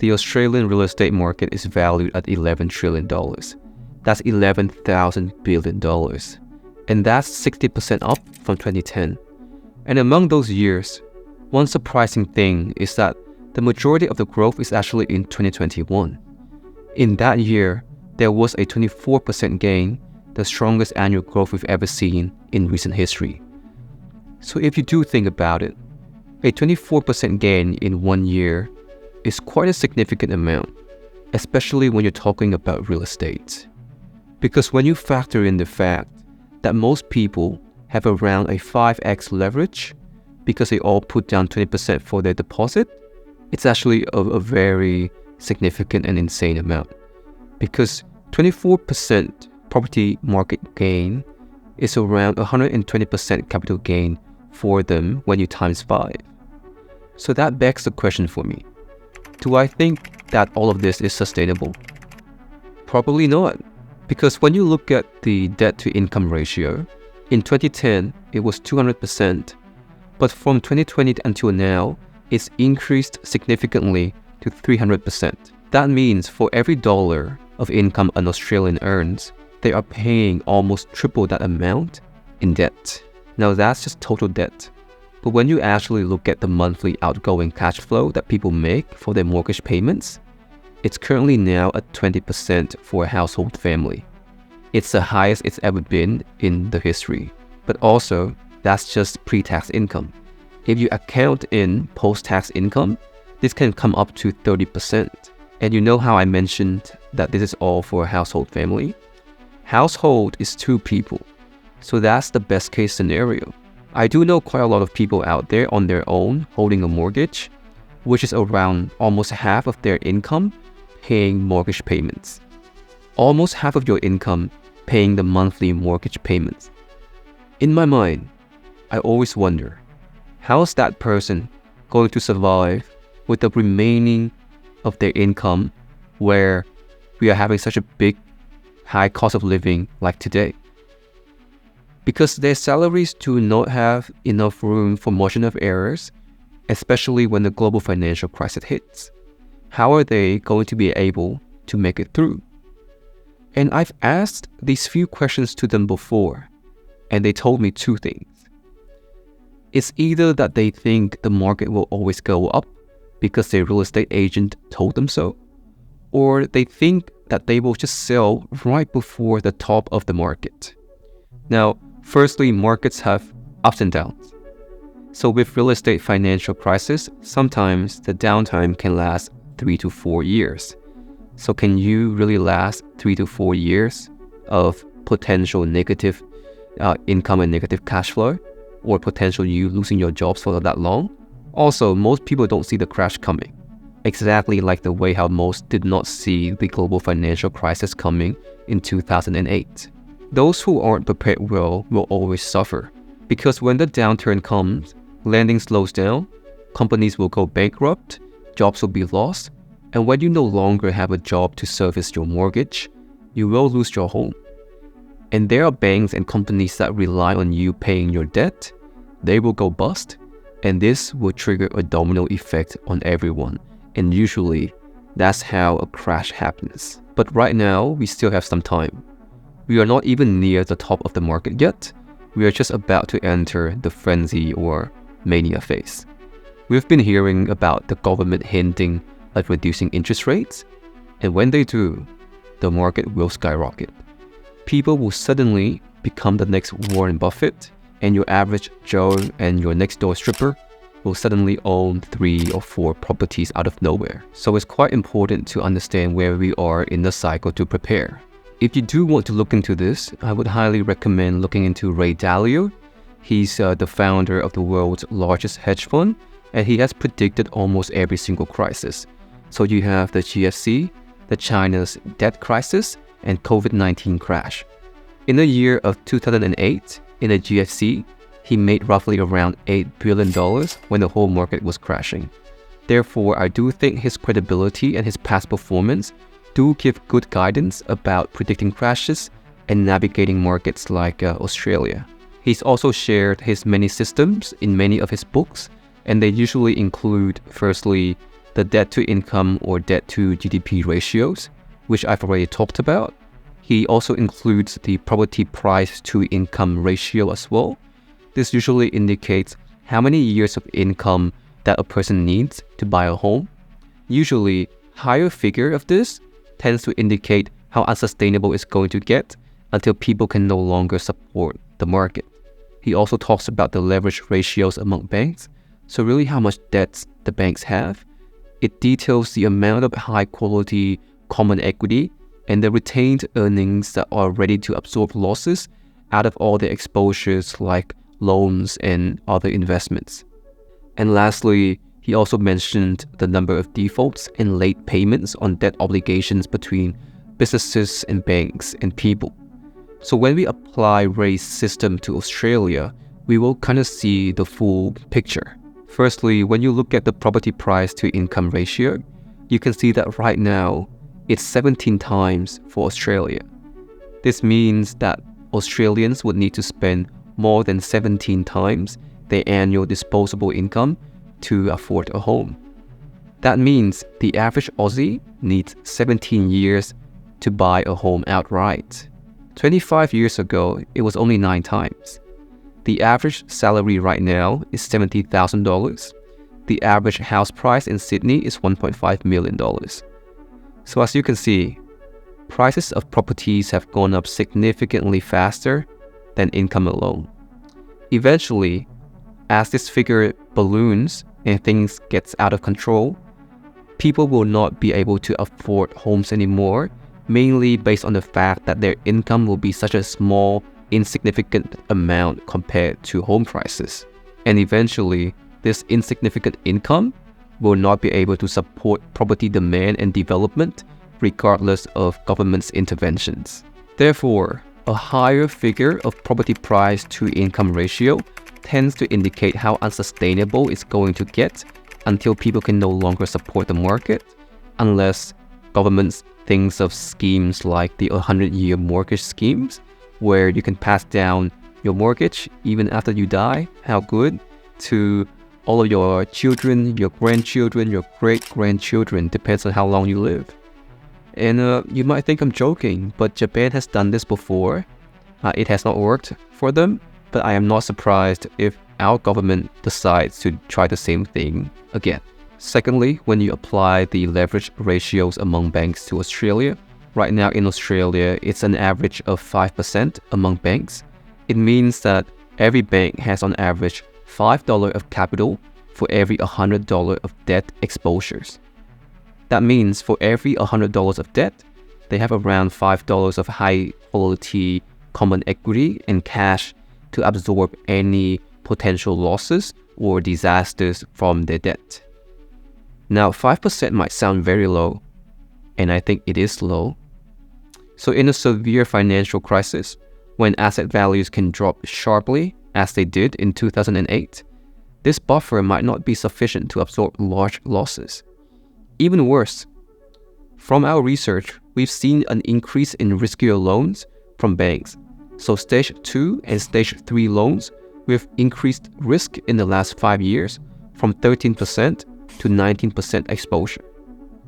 the Australian real estate market is valued at $11 trillion. That's $11,000 billion. And that's 60% up from 2010. And among those years, one surprising thing is that the majority of the growth is actually in 2021. In that year, there was a 24% gain, the strongest annual growth we've ever seen in recent history. So if you do think about it, a 24% gain in 1 year is quite a significant amount, especially when you're talking about real estate. Because when you factor in the fact that most people have around a 5x leverage because they all put down 20% for their deposit, it's actually a very significant and insane amount. Because 24% property market gain is around 120% capital gain for them when you times 5. So that begs the question for me. Do I think that all of this is sustainable? Probably not. Because when you look at the debt to income ratio, in 2010, it was 200%. But from 2020 until now, it's increased significantly to 300%. That means for every dollar of income an Australian earns, they are paying almost triple that amount in debt. Now that's just total debt. But when you actually look at the monthly outgoing cash flow that people make for their mortgage payments, it's currently now at 20% for a household family. It's the highest it's ever been in the history. But also, that's just pre-tax income. If you account in post-tax income, this can come up to 30%. And you know how I mentioned that this is all for a household family? Household is 2 people. So that's the best case scenario. I do know quite a lot of people out there on their own holding a mortgage, which is around almost half of their income paying mortgage payments. Almost half of your income paying the monthly mortgage payments. In my mind, I always wonder, how is that person going to survive with the remaining of their income where we are having such a big, high cost of living like today? Because their salaries do not have enough room for margin of errors, especially when the global financial crisis hits. How are they going to be able to make it through? And I've asked these few questions to them before, and they told me 2 things. It's either that they think the market will always go up because their real estate agent told them so, or they think that they will just sell right before the top of the market. Now, firstly, markets have ups and downs. So with real estate financial crisis, sometimes the downtime can last 3 to 4 years. So can you really last 3 to 4 years of potential negative income and negative cash flow, or potential you losing your jobs for that long? Also, most people don't see the crash coming. Exactly like the way how most did not see the global financial crisis coming in 2008. Those who aren't prepared well will always suffer, because when the downturn comes, lending slows down, companies will go bankrupt, jobs will be lost, and when you no longer have a job to service your mortgage, you will lose your home. And there are banks and companies that rely on you paying your debt. They will go bust, and this will trigger a domino effect on everyone. And usually, that's how a crash happens. But right now, we still have some time. We are not even near the top of the market yet. We are just about to enter the frenzy or mania phase. We've been hearing about the government hinting at reducing interest rates, and when they do, the market will skyrocket. People will suddenly become the next Warren Buffett, and your average Joe and your next door stripper will suddenly own 3 or 4 properties out of nowhere. So it's quite important to understand where we are in the cycle to prepare. If you do want to look into this, I would highly recommend looking into Ray Dalio. He's the founder of the world's largest hedge fund, and he has predicted almost every single crisis. So you have the GFC, the China's debt crisis, and COVID-19 crash. In the year of 2008, in the GFC, he made roughly around $8 billion when the whole market was crashing. Therefore, I do think his credibility and his past performance do give good guidance about predicting crashes and navigating markets like Australia. He's also shared his many systems in many of his books, and they usually include, firstly, the the debt to income or debt to GDP ratios, which I've already talked about. He also includes the property price to income ratio as well. This usually indicates how many years of income that a person needs to buy a home. Usually, higher figure of this tends to indicate how unsustainable it's going to get until people can no longer support the market. He also talks about the leverage ratios among banks, so really how much debts the banks have. It details the amount of high-quality common equity and the retained earnings that are ready to absorb losses out of all the exposures like loans and other investments. And lastly, he also mentioned the number of defaults and late payments on debt obligations between businesses and banks and people. So when we apply Ray's system to Australia, we will kind of see the full picture. Firstly, when you look at the property price to income ratio, you can see that right now, it's 17 times for Australia. This means that Australians would need to spend more than 17 times their annual disposable income to afford a home. That means the average Aussie needs 17 years to buy a home outright. 25 years ago, it was only 9 times. The average salary right now is $70,000. The average house price in Sydney is $1.5 million. So as you can see, prices of properties have gone up significantly faster than income alone. Eventually, as this figure balloons and things gets out of control, people will not be able to afford homes anymore, mainly based on the fact that their income will be such a small, insignificant amount compared to home prices. And eventually, this insignificant income will not be able to support property demand and development regardless of government's interventions. Therefore, a higher figure of property price to income ratio tends to indicate how unsustainable it's going to get until people can no longer support the market, unless governments thinks of schemes like the 100-year mortgage schemes, where you can pass down your mortgage even after you die, how good, to all of your children, your grandchildren, your great-grandchildren, depends on how long you live. And you might think I'm joking, but Japan has done this before. It has not worked for them, but I am not surprised if our government decides to try the same thing again. Secondly, when you apply the leverage ratios among banks to Australia, right now in Australia, it's an average of 5% among banks. It means that every bank has on average $5 of capital for every $100 of debt exposures. That means for every $100 of debt, they have around $5 of high quality common equity and cash to absorb any potential losses or disasters from their debt. Now, 5% might sound very low, and I think it is low. So in a severe financial crisis, when asset values can drop sharply, as they did in 2008, this buffer might not be sufficient to absorb large losses. Even worse, from our research, we've seen an increase in riskier loans from banks. So stage 2 and stage 3 loans with increased risk in the last 5 years from 13% to 19% exposure.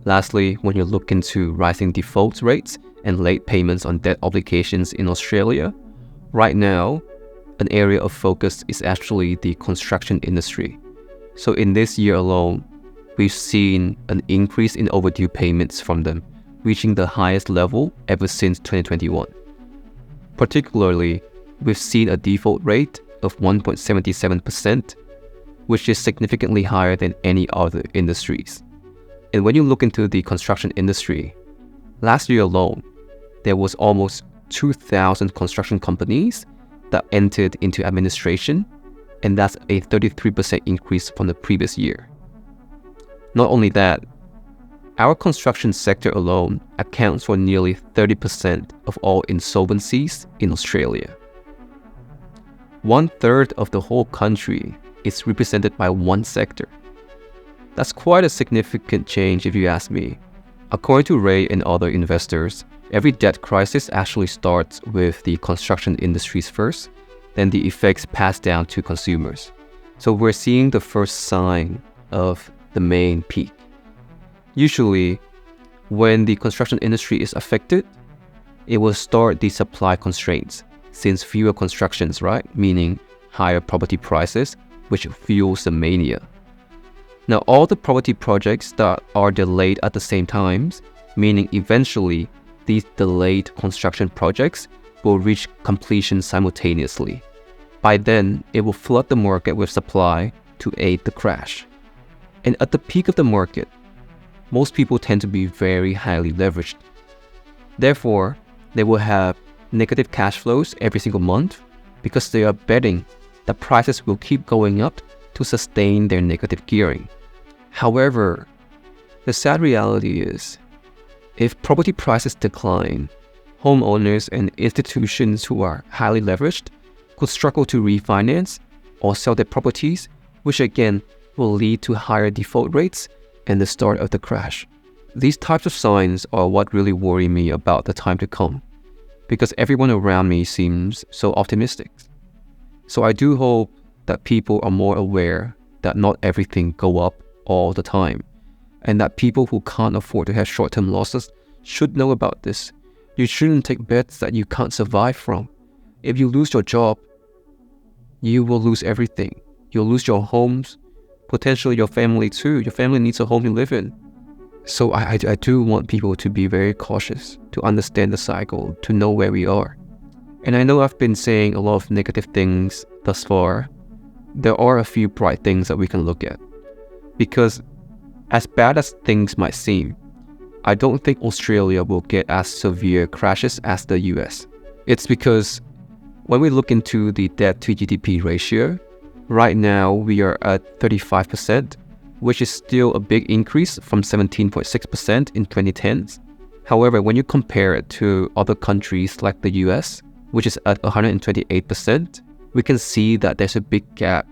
Lastly, when you look into rising default rates and late payments on debt obligations in Australia, right now, an area of focus is actually the construction industry. So in this year alone, we've seen an increase in overdue payments from them, reaching the highest level ever since 2021. Particularly, we've seen a default rate of 1.77%, which is significantly higher than any other industries. And when you look into the construction industry, last year alone, there was almost 2,000 construction companies that entered into administration, and that's a 33% increase from the previous year. Not only that, our construction sector alone accounts for nearly 30% of all insolvencies in Australia. 1/3 of the whole country is represented by one sector. That's quite a significant change if you ask me. According to Ray and other investors, every debt crisis actually starts with the construction industries first, then the effects pass down to consumers. So we're seeing the first sign of the main peak. Usually, when the construction industry is affected, it will start the supply constraints, since fewer constructions, right? Meaning higher property prices, which fuels the mania. Now, all the property projects that are delayed at the same times, meaning eventually these delayed construction projects will reach completion simultaneously. By then, it will flood the market with supply to aid the crash. And at the peak of the market, most people tend to be very highly leveraged. Therefore, they will have negative cash flows every single month because they are betting that prices will keep going up to sustain their negative gearing. However, the sad reality is, if property prices decline, homeowners and institutions who are highly leveraged could struggle to refinance or sell their properties, which again will lead to higher default rates and the start of the crash. These types of signs are what really worry me about the time to come, because everyone around me seems so optimistic. So I do hope that people are more aware that not everything go up all the time, and that people who can't afford to have short-term losses should know about this. You shouldn't take bets that you can't survive from. If you lose your job, you will lose everything. You'll lose your homes, potentially your family too. Your family needs a home to live in. So I do want people to be very cautious, to understand the cycle, to know where we are. And I know I've been saying a lot of negative things thus far. There are a few bright things that we can look at. Because as bad as things might seem, I don't think Australia will get as severe crashes as the US. It's because when we look into the debt to GDP ratio, right now we are at 35%, which is still a big increase from 17.6% in 2010s. However, when you compare it to other countries like the US, which is at 128%, we can see that there's a big gap.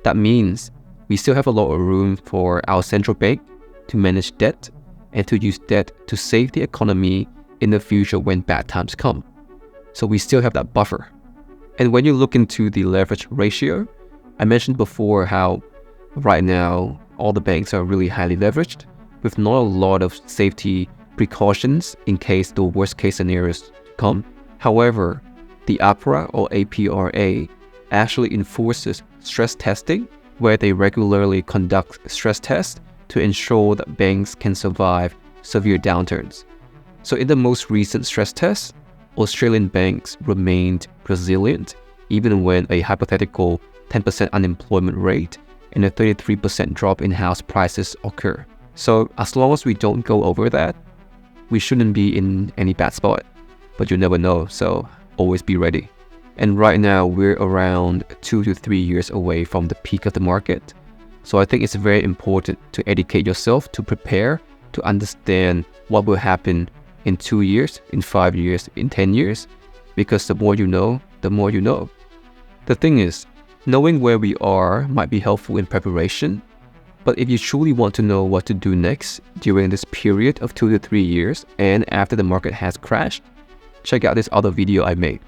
That means we still have a lot of room for our central bank to manage debt and to use debt to save the economy in the future when bad times come. So we still have that buffer. And when you look into the leverage ratio, I mentioned before how right now all the banks are really highly leveraged with not a lot of safety precautions in case the worst case scenarios come. However, the APRA or APRA actually enforces stress testing, where they regularly conduct stress tests to ensure that banks can survive severe downturns. So in the most recent stress test, Australian banks remained resilient even when a hypothetical 10% unemployment rate and a 33% drop in house prices occur. So as long as we don't go over that, we shouldn't be in any bad spot. But you never know, so always be ready. And right now we're around 2 to 3 years away from the peak of the market. So I think it's very important to educate yourself, to prepare, to understand what will happen in 2 years, in 5 years, in 10 years, because the more you know, the more you know. The thing is, knowing where we are might be helpful in preparation, but if you truly want to know what to do next during this period of 2 to 3 years and after the market has crashed, check out this other video I made.